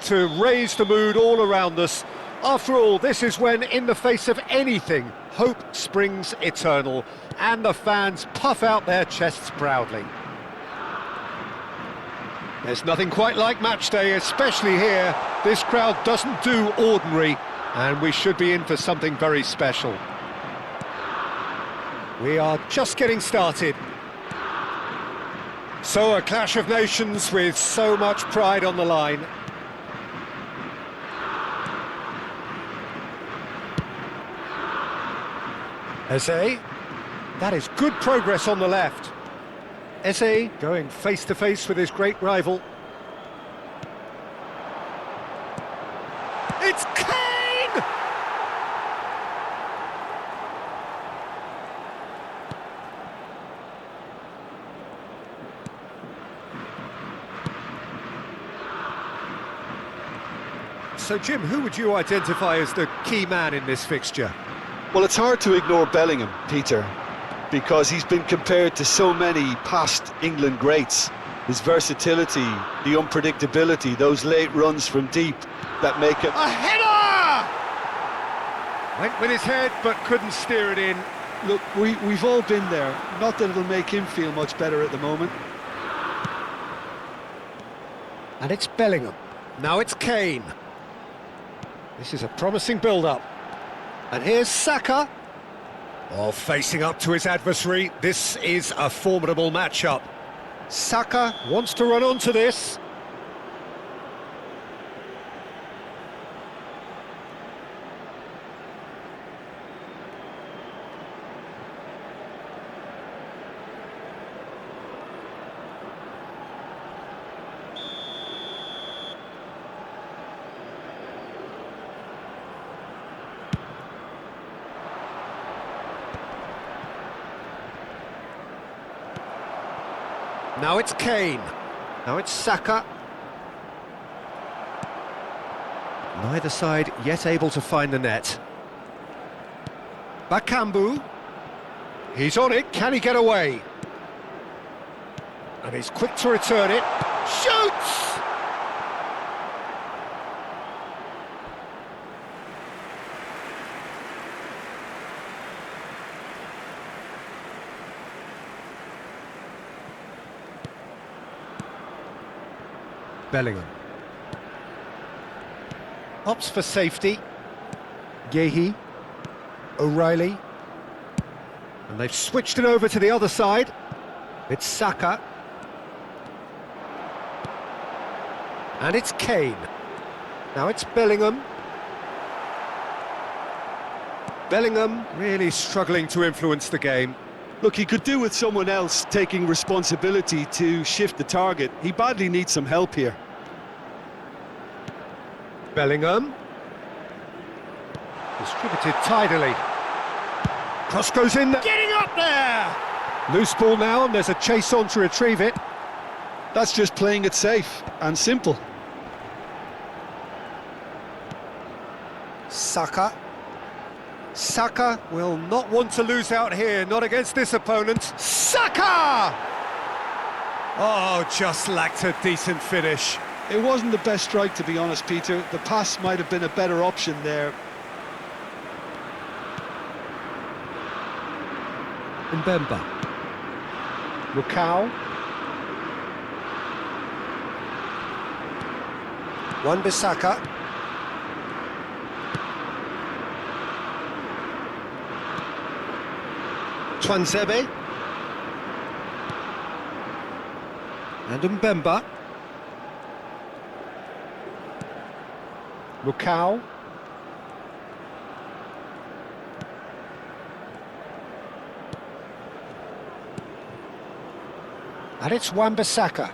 to raise the mood all around us. After all, this is when, in the face of anything, hope springs eternal, and the fans puff out their chests proudly. There's nothing quite like match day, especially here. This crowd doesn't do ordinary, and we should be in for something very special. We are just getting started. So a clash of nations with so much pride on the line. Eze, that is good progress on the left. Eze going face to face with his great rival. It's Kane! So Jim, who would you identify as the key man in this fixture? Well, it's hard to ignore Bellingham, Peter, because he's been compared to so many past England greats. His versatility, the unpredictability, those late runs from deep that make him... A header! Went with his head, but couldn't steer it in. Look, we've all been there. Not that it'll make him feel much better at the moment. And it's Bellingham. Now it's Kane. This is a promising build-up. And here's Saka. Oh, facing up to his adversary. This is a formidable matchup. Saka wants to run onto this. Now it's Kane. Now it's Saka. Neither side yet able to find the net. Bakambu. He's on it. Can he get away? And he's quick to return it. Shoots! Bellingham. Opts for safety. Yehi. O'Reilly. And they've switched it over to the other side. It's Saka. And it's Kane. Now it's Bellingham. Bellingham really struggling to influence the game. Look, he could do with someone else taking responsibility to shift the target. He badly needs some help here. Bellingham. Distributed tidily. Cross goes in there. Getting up there! Loose ball now, and there's a chase on to retrieve it. That's just playing it safe and simple. Saka. Saka will not want to lose out here, not against this opponent. Saka! Oh, just lacked a decent finish. It wasn't the best strike, to be honest, Peter. The pass might have been a better option there. Mbemba. Lukau. Wan-Bissaka. Twanzebe. And Mbemba. Lukau. And it's Wan-Bissaka.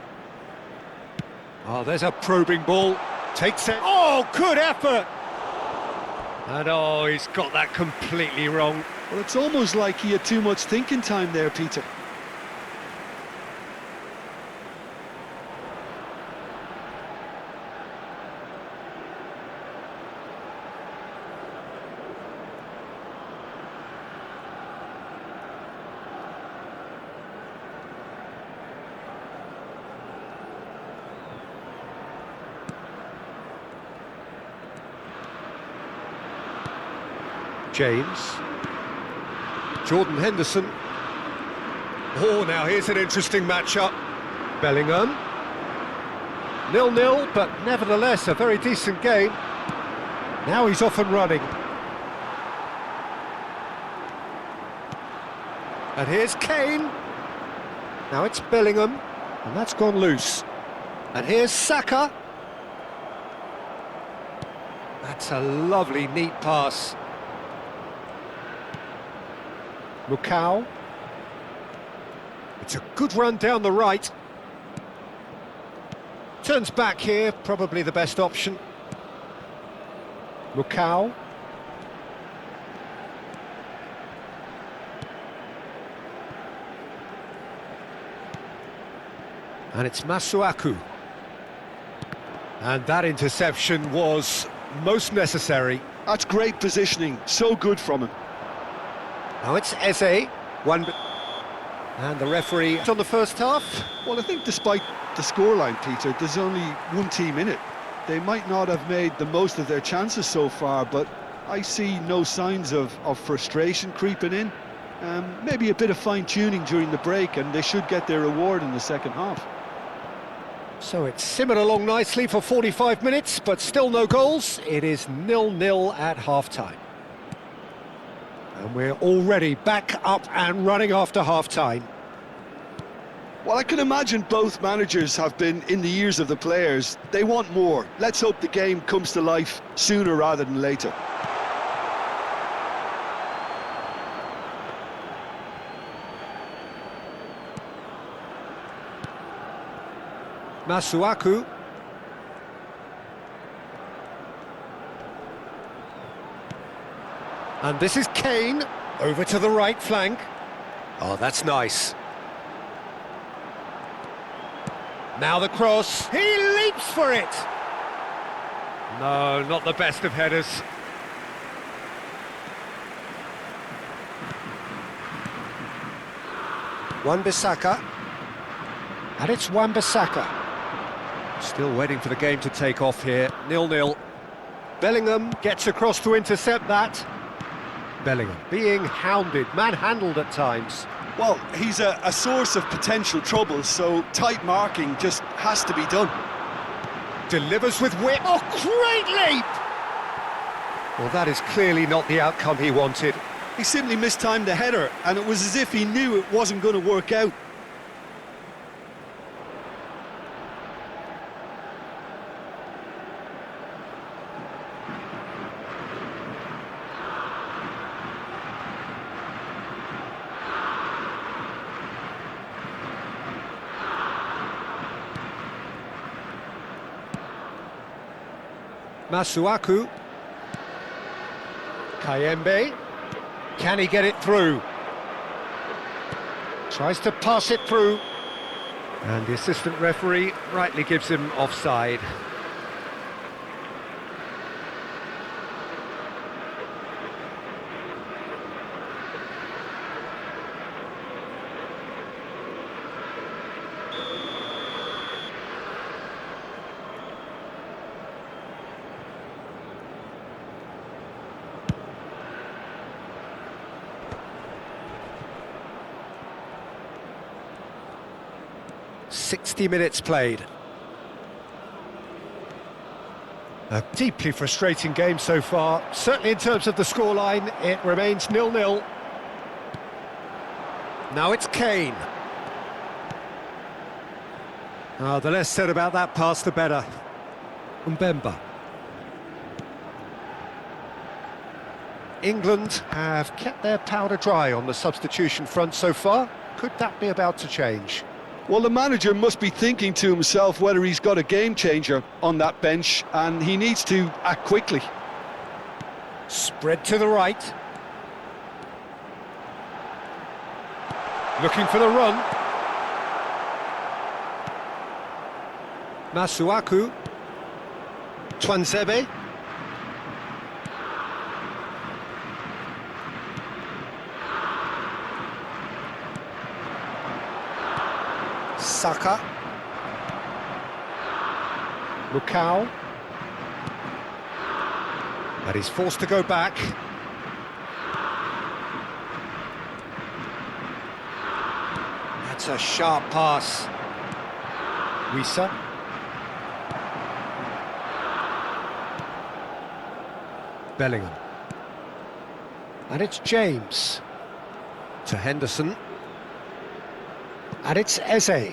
Oh, there's a probing ball. Takes it. Oh, good effort! And oh, he's got that completely wrong. Well, it's almost like he had too much thinking time there, Peter. James. Jordan Henderson. Oh, now here's an interesting matchup. Bellingham. 0-0, but nevertheless a very decent game. Now he's off and running. And here's Kane. Now it's Bellingham, and that's gone loose. And here's Saka. That's a lovely, neat pass. Mukau. It's a good run down the right. Turns back here, probably the best option. Mukau. And it's Masuaku. And that interception was most necessary. That's great positioning, so good from him. Now it's Eze. And the referee on the first half. Well, I think despite the scoreline, Peter, there's only one team in it. They might not have made the most of their chances so far, but I see no signs of frustration creeping in. Maybe a bit of fine-tuning during the break, and they should get their reward in the second half. So it's simmered along nicely for 45 minutes, but still no goals. It is 0-0 at half-time. And we're already back up and running after half-time. Well, I can imagine both managers have been in the ears of the players. They want more. Let's hope the game comes to life sooner rather than later. Masuaku. And this is Kane, over to the right flank. Oh, that's nice. Now the cross, he leaps for it! No, not the best of headers. Wan-Bissaka. And it's Wan-Bissaka. Still waiting for the game to take off here, 0-0. Bellingham gets across to intercept that. Bellingham being hounded, manhandled at times. Well, he's a source of potential trouble, so tight marking just has to be done. Delivers with whip. Oh, great leap! Well, that is clearly not the outcome he wanted. He simply mistimed the header, and it was as if he knew it wasn't going to work out. Masuaku. Kayembe. Can he get it through? Tries to pass it through. And the assistant referee rightly gives him offside. "60 minutes played. A deeply frustrating game so far. Certainly in terms of the scoreline, it remains 0-0. Now it's Kane. The less said about that pass, the better. Mbemba. England have kept their powder dry on the substitution front so far. Could that be about to change? Well, the manager must be thinking to himself whether he's got a game changer on that bench, and he needs to act quickly. Spread to the right. Looking for the run. Masuaku. Twanzebe. Saka. Mukau. And he's forced to go back. That's a sharp pass. Wissa. Bellingham. And it's James. To Henderson. And it's Eze.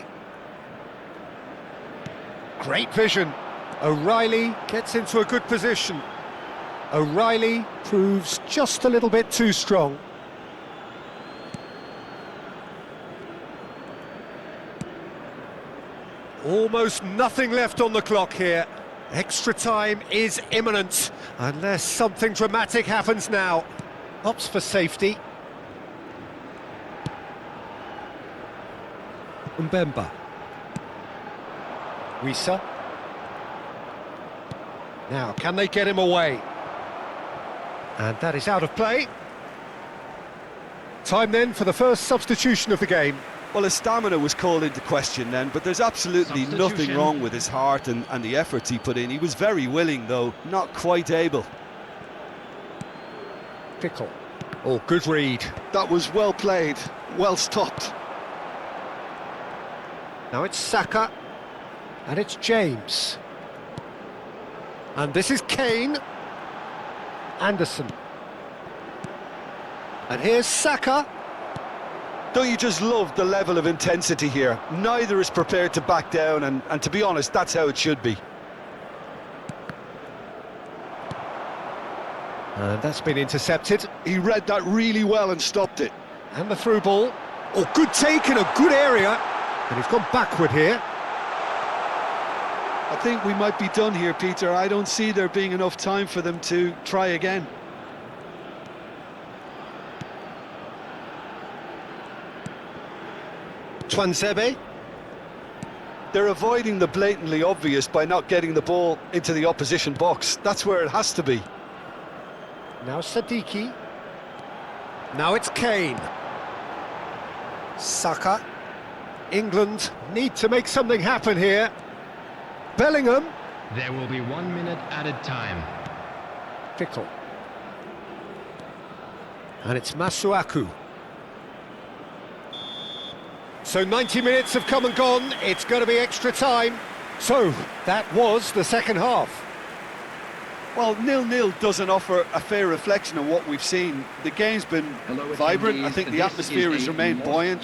Great vision. O'Reilly gets into a good position. O'Reilly proves just a little bit too strong. Almost nothing left on the clock here. Extra time is imminent, unless something dramatic happens now. Opts for safety. Mbemba. Wissa. Now, can they get him away? And that is out of play. Time then for the first substitution of the game. Well, his stamina was called into question then, but there's absolutely nothing wrong with his heart and the efforts he put in. He was very willing, though, not quite able. Pickle. Oh, good read. That was well played, well stopped. Now it's Saka. And it's James. And this is Kane. Anderson. And here's Saka. Don't you just love the level of intensity here? Neither is prepared to back down, and to be honest, that's how it should be. And that's been intercepted. He read that really well and stopped it. And the through ball. Oh, good take in a good area. And he's gone backward here. I think we might be done here, Peter. I don't see there being enough time for them to try again. Twanzebe. They're avoiding the blatantly obvious by not getting the ball into the opposition box. That's where it has to be. Now Sadiki. Now it's Kane. Saka. England need to make something happen here. Bellingham. There will be 1 minute added time. Pickle. And it's Masuaku. So 90 minutes have come and gone. It's going to be extra time. So that was the second half. Well, 0-0 doesn't offer a fair reflection of what we've seen. The game's been vibrant. I think the atmosphere has remained buoyant.